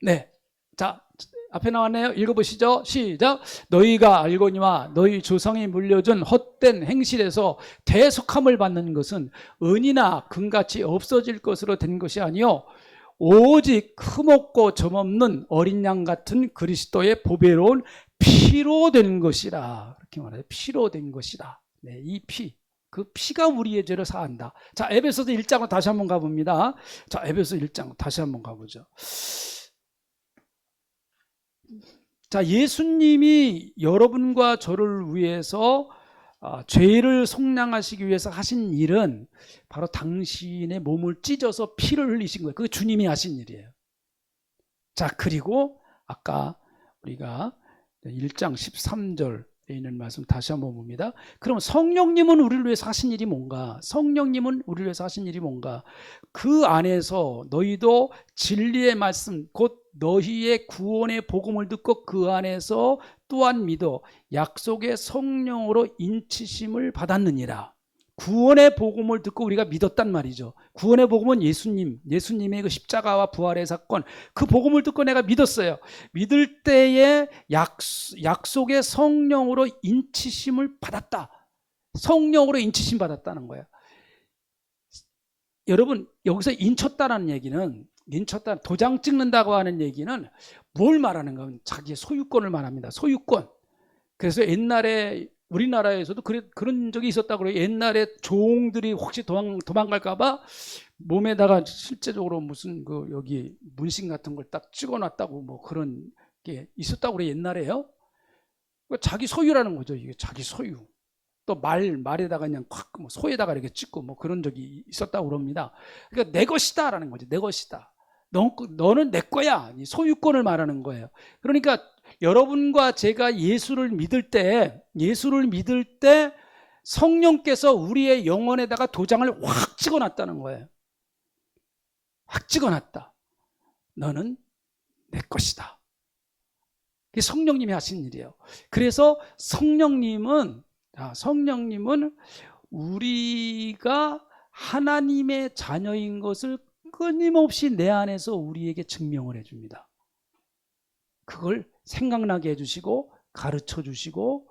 네. 자, 앞에 나왔네요. 읽어보시죠. 시작. 너희가 알거니와 너희 조상이 물려준 헛된 행실에서 대속함을 받는 것은 은이나 금같이 없어질 것으로 된 것이 아니요 오직 흠없고 점없는 어린 양 같은 그리스도의 보배로운 피로 된 것이라. 이렇게 말해요. 피로 된 것이라. 네, 이 피. 그 피가 우리의 죄를 사한다. 자, 에베소서 1장으로 다시 한번 가봅니다. 자, 에베소 1장 다시 한번 가보죠. 자, 예수님이 여러분과 저를 위해서 죄를 속량하시기 위해서 하신 일은 바로 당신의 몸을 찢어서 피를 흘리신 거예요. 그게 주님이 하신 일이에요. 자, 그리고 아까 우리가 1장 13절에 있는 말씀 다시 한번 봅니다. 그럼 성령님은 우리를 위해서 하신 일이 뭔가? 성령님은 우리를 위해서 하신 일이 뭔가? 그 안에서 너희도 진리의 말씀, 곧 너희의 구원의 복음을 듣고 그 안에서 또한 믿어 약속의 성령으로 인치심을 받았느니라. 구원의 복음을 듣고 우리가 믿었단 말이죠. 구원의 복음은 예수님의 그 십자가와 부활의 사건, 그 복음을 듣고 내가 믿었어요. 믿을 때에 약속의 성령으로 인치심을 받았다. 성령으로 인치심 받았다는 거예요. 여러분, 여기서 인쳤다는 얘기는, 도장 찍는다고 하는 얘기는 뭘 말하는 건 자기의 소유권을 말합니다. 소유권. 그래서 옛날에 우리나라에서도 그런 적이 있었다고 그래요. 옛날에 종들이 혹시 도망갈까봐 몸에다가 실제적으로 무슨 여기 문신 같은 걸 딱 찍어놨다고 뭐 그런 게 있었다고 그래요. 옛날에요. 자기 소유라는 거죠. 이게 자기 소유. 또 말에다가 그냥 콱 소에다가 이렇게 찍고 뭐 그런 적이 있었다고 그럽니다. 그러니까 내 것이다라는 거죠. 내 것이다. 너는 내 거야. 소유권을 말하는 거예요. 그러니까 여러분과 제가 예수를 믿을 때 성령께서 우리의 영혼에다가 도장을 확 찍어놨다는 거예요. 확 찍어놨다. 너는 내 것이다. 그게 성령님이 하신 일이에요. 그래서 성령님은 우리가 하나님의 자녀인 것을 끊임없이 내 안에서 우리에게 증명을 해줍니다. 그걸 생각나게 해주시고 가르쳐 주시고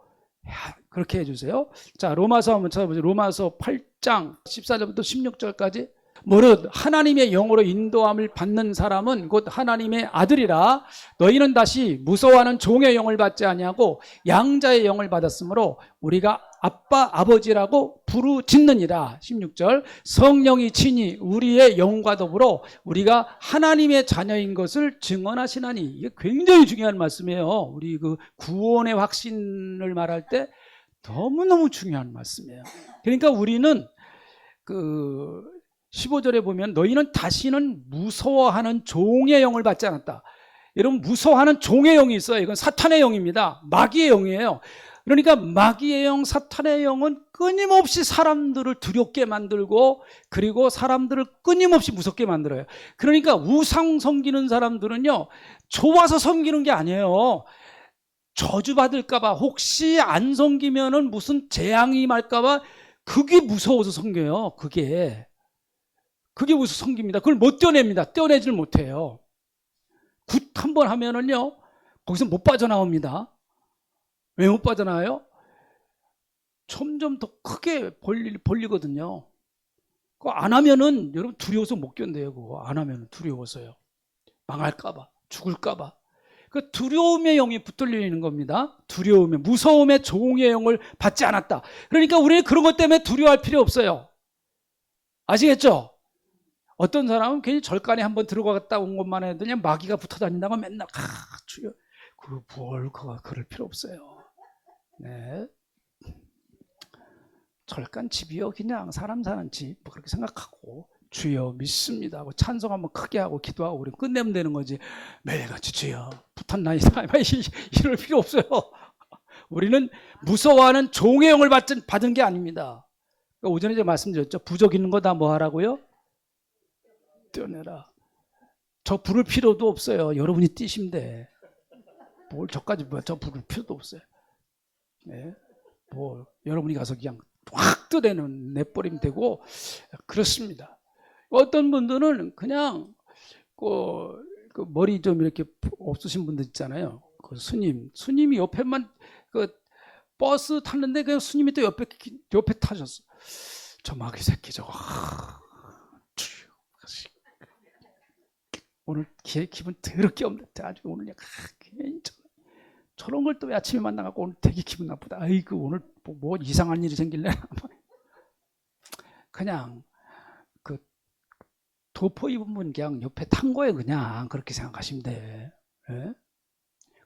그렇게 해주세요. 자, 로마서 한번 찾아보세요. 로마서 8장 14절부터 16절까지. 무릇 하나님의 영으로 인도함을 받는 사람은 곧 하나님의 아들이라. 너희는 다시 무서워하는 종의 영을 받지 아니하고 양자의 영을 받았으므로 우리가 아빠 아버지라고 부르짖느니라. 16절. 성령이 친히 우리의 영과 더불어 우리가 하나님의 자녀인 것을 증언하시나니. 이게 굉장히 중요한 말씀이에요. 우리 그 구원의 확신을 말할 때 너무너무 중요한 말씀이에요. 그러니까 우리는 15절에 보면 너희는 다시는 무서워하는 종의 영을 받지 않았다. 여러분, 무서워하는 종의 영이 있어요. 이건 사탄의 영입니다. 마귀의 영이에요. 그러니까 마귀의 영, 사탄의 영은 끊임없이 사람들을 두렵게 만들고 그리고 사람들을 끊임없이 무섭게 만들어요. 그러니까 우상 섬기는 사람들은요, 좋아서 섬기는 게 아니에요. 저주받을까봐, 혹시 안 섬기면은 무슨 재앙이 말까봐 그게 무서워서 섬겨요. 그게 무슨 성깁니다. 그걸 못 떼어냅니다. 떼어내질 못해요. 굿 한번 하면은요, 거기서 못 빠져나옵니다. 왜 못 빠져나와요? 점점 더 크게 벌리거든요. 그거 안 하면은 여러분 두려워서 못 견뎌요. 그거 안 하면은 두려워서요. 망할까봐, 죽을까봐. 그 두려움의 영이 붙들려 있는 겁니다. 무서움의 종의 영을 받지 않았다. 그러니까 우리는 그런 것 때문에 두려워할 필요 없어요. 아시겠죠? 어떤 사람은 괜히 절간에 한번 들어갔다 온 것만 해도 그냥 마귀가 붙어 다닌다고 맨날 주여, 그럴 필요 없어요. 네. 절간 집이요, 그냥 사람 사는 집, 뭐 그렇게 생각하고 주여 믿습니다 하고 찬송 한번 크게 하고 기도하고 우리 끝내면 되는 거지. 매일같이 주여 붙었나이다 이럴 필요 없어요. 우리는 무서워하는 종의 영을 받은 게 아닙니다. 오전에 제가 말씀드렸죠. 부적 있는 거 다 뭐 하라고요? 떼어내라. 저 부를 필요도 없어요. 여러분이 뛰시면 돼. 뭘 저까지 저 부를 필요도 없어요. 네. 뭐 여러분이 가서 그냥 확 내버리면 되고 그렇습니다. 어떤 분들은 그냥 그 머리 좀 이렇게 없으신 분들 있잖아요. 그 스님이 옆에만 버스 탔는데 그냥 스님이 또 옆에 타셨어. 저 마귀 새끼 저거. 오늘 기분 더럽게 없는데 아주 오늘 그냥 저런 걸 또 아침에 만나갖고 오늘 되게 기분 나쁘다. 아이고 오늘 뭐 이상한 일이 생길래 그냥 그 도포 입은 분 그냥 옆에 탄 거예요. 그냥 그렇게 생각하시면 돼. 네?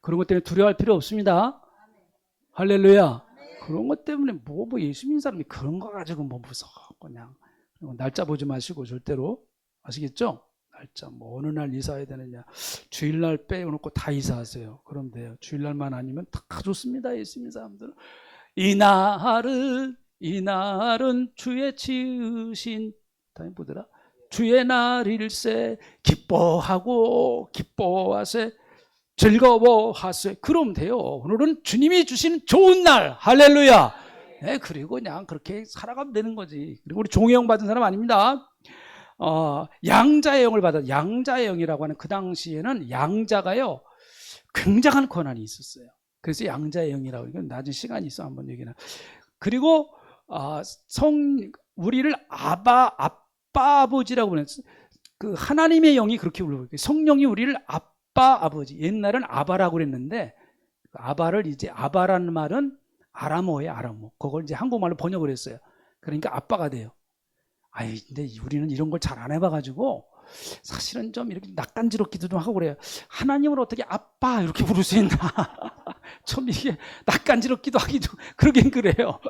그런 것 때문에 두려워할 필요 없습니다. 할렐루야. 그런 것 때문에 뭐 예수 믿는 사람이 그런 거 가지고 뭐 무서워. 그냥 날짜 보지 마시고 절대로. 아시겠죠? 날짜 뭐 어느 날 이사해야 되느냐, 주일날 빼놓고 다 이사하세요. 그럼 돼요. 주일날만 아니면 다 좋습니다. 예수 믿는 사람들은. 이날은 주의 지으신, 다시 보더라, 주의 날일세. 기뻐하세, 즐거워하세. 그럼 돼요. 오늘은 주님이 주시는 좋은 날. 할렐루야. 그리고 그냥 그렇게 살아가면 되는 거지. 그리고 우리 종의 영 받은 사람 아닙니다. 양자의 영을 받아. 양자의 영이라고 하는 그 당시에는 양자가요 굉장한 권한이 있었어요. 그래서 양자의 영이라고. 이건 나중에 시간이 있어 한번 얘기나. 그리고 우리를 아빠 아버지라고 그랬어요. 그 하나님의 영이 그렇게 불러요. 성령이 우리를 아빠 아버지. 옛날은 아바라고 그랬는데 아바를 이제 아바라는 말은 아람어예요. 아람어. 그걸 이제 한국말로 번역을 했어요. 그러니까 아빠가 돼요. 근데 우리는 이런 걸 잘 안 해봐가지고 사실은 좀 이렇게 낯간지럽기도 좀 하고 그래요. 하나님을 어떻게 아빠 이렇게 부를 수 있나? 좀 이게 낯간지럽기도 하기도 그러긴 그래요.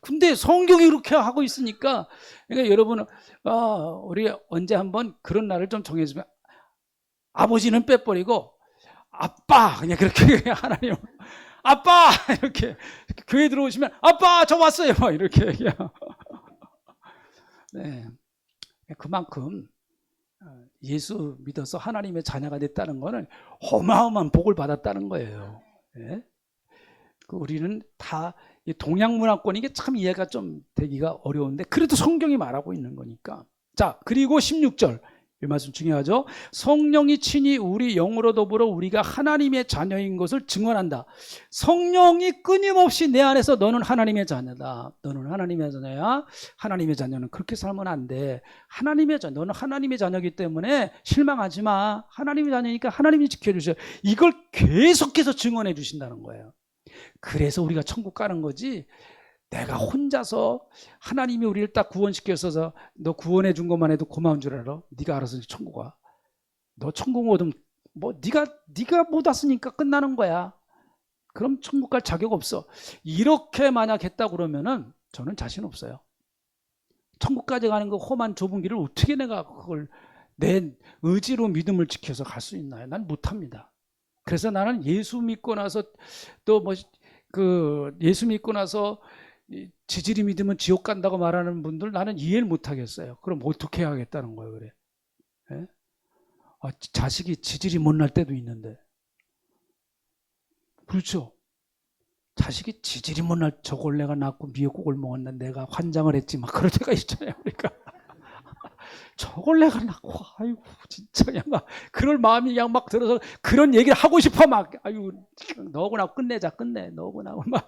근데 성경이 그렇게 하고 있으니까 그러니까 여러분 우리 언제 한번 그런 날을 좀 정해주면 아버지는 빼버리고 아빠 그냥 그렇게 하나님 아빠 이렇게 교회 들어오시면 아빠 저 왔어요 막 이렇게 얘기해요. 네. 그만큼 예수 믿어서 하나님의 자녀가 됐다는 것은 어마어마한 복을 받았다는 거예요. 네. 우리는 다 동양 문화권 이게 참 이해가 좀 되기가 어려운데 그래도 성경이 말하고 있는 거니까. 자, 그리고 16절 이 말씀 중요하죠. 성령이 친히 우리 영으로 더불어 우리가 하나님의 자녀인 것을 증언한다. 성령이 끊임없이 내 안에서 너는 하나님의 자녀다. 너는 하나님의 자녀야. 하나님의 자녀는 그렇게 살면 안 돼. 하나님의 자녀, 너는 하나님의 자녀이기 때문에 실망하지 마. 하나님의 자녀니까 하나님이 지켜주셔. 이걸 계속해서 증언해 주신다는 거예요. 그래서 우리가 천국 가는 거지. 내가 혼자서 하나님이 우리를 딱 구원시켜서 너 구원해 준 것만 해도 고마운 줄 알아? 네가 알아서 천국 가. 너 천국 못 오면 뭐 네가 못 왔으니까 끝나는 거야. 그럼 천국 갈 자격 없어. 이렇게 만약 했다 그러면은 저는 자신 없어요. 천국까지 가는 그 험한 좁은 길을 어떻게 내가 그걸 내 의지로 믿음을 지켜서 갈 수 있나요? 난 못합니다. 그래서 나는 예수 믿고 나서 또 예수 믿고 나서 지질이 믿으면 지옥 간다고 말하는 분들 나는 이해를 못 하겠어요. 그럼 어떻게 하겠다는 거예요, 그래? 예? 자식이 지질이 못 날 때도 있는데. 그렇죠. 자식이 지질이 못 날 저골레가 낳고 미역국을 먹었는데 내가 환장을 했지 막 그럴 때가 있잖아요. 그러니까 저골레가 낳고 아이고 진짜 그냥 막 그럴 마음이 그냥 막 들어서 그런 얘기를 하고 싶어 막 아유 너하고 나하고 끝내자 끝내 너하고 나하고 막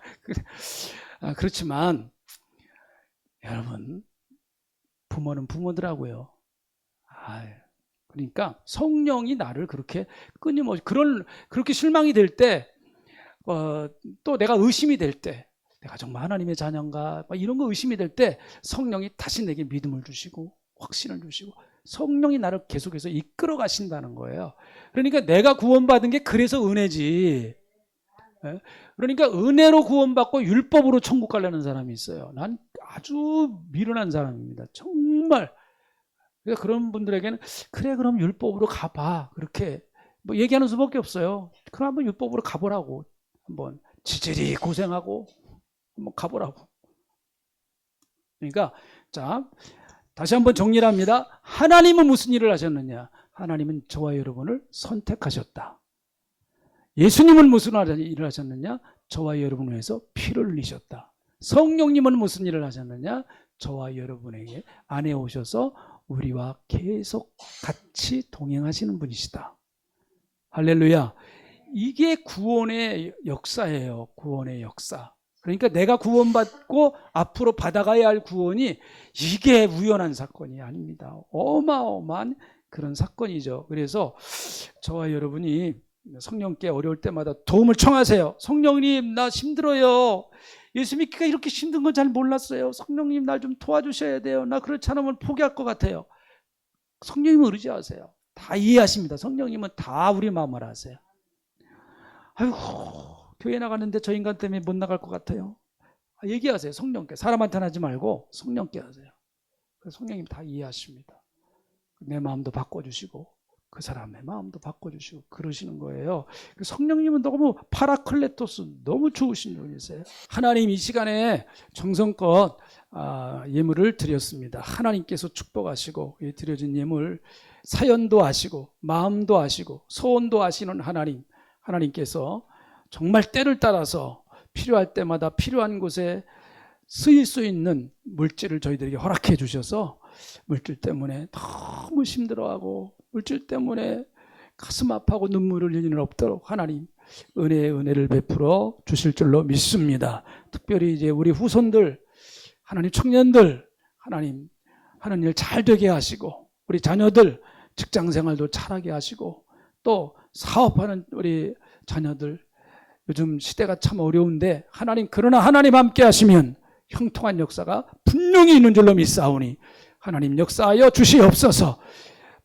그렇지만 여러분 부모는 부모더라고요. 그러니까 성령이 나를 그렇게 끊임없이 그렇게 실망이 될 때 또 내가 의심이 될 때 내가 정말 하나님의 자녀인가 이런 거 의심이 될 때 성령이 다시 내게 믿음을 주시고 확신을 주시고 성령이 나를 계속해서 이끌어 가신다는 거예요. 그러니까 내가 구원받은 게 그래서 은혜지. 그러니까 은혜로 구원받고 율법으로 천국 가려는 사람이 있어요. 난 아주 미련한 사람입니다. 정말. 그러니까 그런 분들에게는 그래 그럼 율법으로 가봐. 그렇게 얘기하는 수밖에 없어요. 그럼 한번 율법으로 가보라고. 한번 지질이 고생하고 한번 가보라고. 그러니까 자 다시 한번 정리를 합니다. 하나님은 무슨 일을 하셨느냐? 하나님은 저와 여러분을 선택하셨다. 예수님은 무슨 일을 하셨느냐? 저와 여러분을 위해서 피를 흘리셨다. 성령님은 무슨 일을 하셨느냐? 저와 여러분에게 안에 오셔서 우리와 계속 같이 동행하시는 분이시다. 할렐루야. 이게 구원의 역사예요. 구원의 역사. 그러니까 내가 구원받고 앞으로 받아가야 할 구원이 이게 우연한 사건이 아닙니다. 어마어마한 그런 사건이죠. 그래서 저와 여러분이 성령께 어려울 때마다 도움을 청하세요. 성령님 나 힘들어요. 예수 믿기가 이렇게 힘든 건 잘 몰랐어요. 성령님 날 좀 도와주셔야 돼요. 나 그렇지 않으면 포기할 것 같아요. 성령님을 의지하세요. 다 이해하십니다. 성령님은 다 우리 마음을 아세요. 아이고 교회 나가는데 저 인간 때문에 못 나갈 것 같아요. 얘기하세요. 성령께. 사람한테는 하지 말고 성령께 하세요. 성령님 다 이해하십니다. 내 마음도 바꿔주시고 그 사람의 마음도 바꿔주시고 그러시는 거예요. 성령님은 너무 파라클레토스 너무 좋으신 분이세요. 하나님 이 시간에 정성껏 예물을 드렸습니다. 하나님께서 축복하시고 드려진 예물 사연도 아시고 마음도 아시고 소원도 아시는 하나님께서 정말 때를 따라서 필요할 때마다 필요한 곳에 쓰일 수 있는 물질을 저희들에게 허락해 주셔서 물질 때문에 너무 힘들어하고 물질 때문에 가슴 아파하고 눈물을 흘리는 일 없도록 하나님 은혜의 은혜를 베풀어 주실 줄로 믿습니다. 특별히 이제 우리 후손들, 하나님 청년들, 하나님 하는 일 잘 되게 하시고 우리 자녀들 직장 생활도 잘하게 하시고 또 사업하는 우리 자녀들 요즘 시대가 참 어려운데 하나님 그러나 하나님 함께 하시면 형통한 역사가 분명히 있는 줄로 믿사오니 하나님 역사하여 주시옵소서.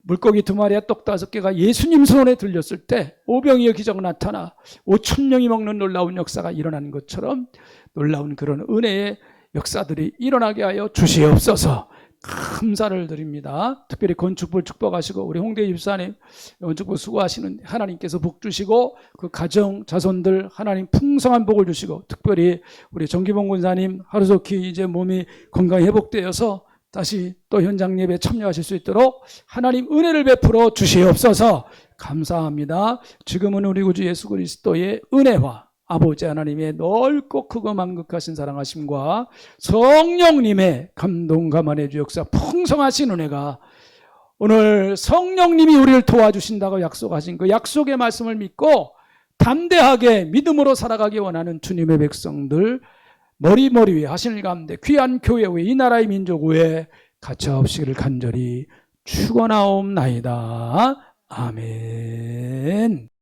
물고기 2마리와 떡 5개가 예수님 손에 들렸을 때 오병이어 기적 나타나 5,000명이 먹는 놀라운 역사가 일어나는 것처럼 놀라운 그런 은혜의 역사들이 일어나게 하여 주시옵소서. 감사를 드립니다. 특별히 건축부를 축복하시고 우리 홍대 집사님 건축부 수고하시는 하나님께서 복 주시고 그 가정 자손들 하나님 풍성한 복을 주시고 특별히 우리 정기봉 군사님 하루속히 이제 몸이 건강히 회복되어서 다시 또 현장 예배에 참여하실 수 있도록 하나님 은혜를 베풀어 주시옵소서. 감사합니다. 지금은 우리 구주 예수 그리스도의 은혜와 아버지 하나님의 넓고 크고 만극하신 사랑하심과 성령님의 감동 감안의 주 역사 풍성하신 은혜가 오늘 성령님이 우리를 도와주신다고 약속하신 그 약속의 말씀을 믿고 담대하게 믿음으로 살아가기 원하는 주님의 백성들 머리 위에 하실 가운데 귀한 교회 위에 이 나라의 민족 위에 가차없이기를 간절히 축원하옵나이다. 아멘.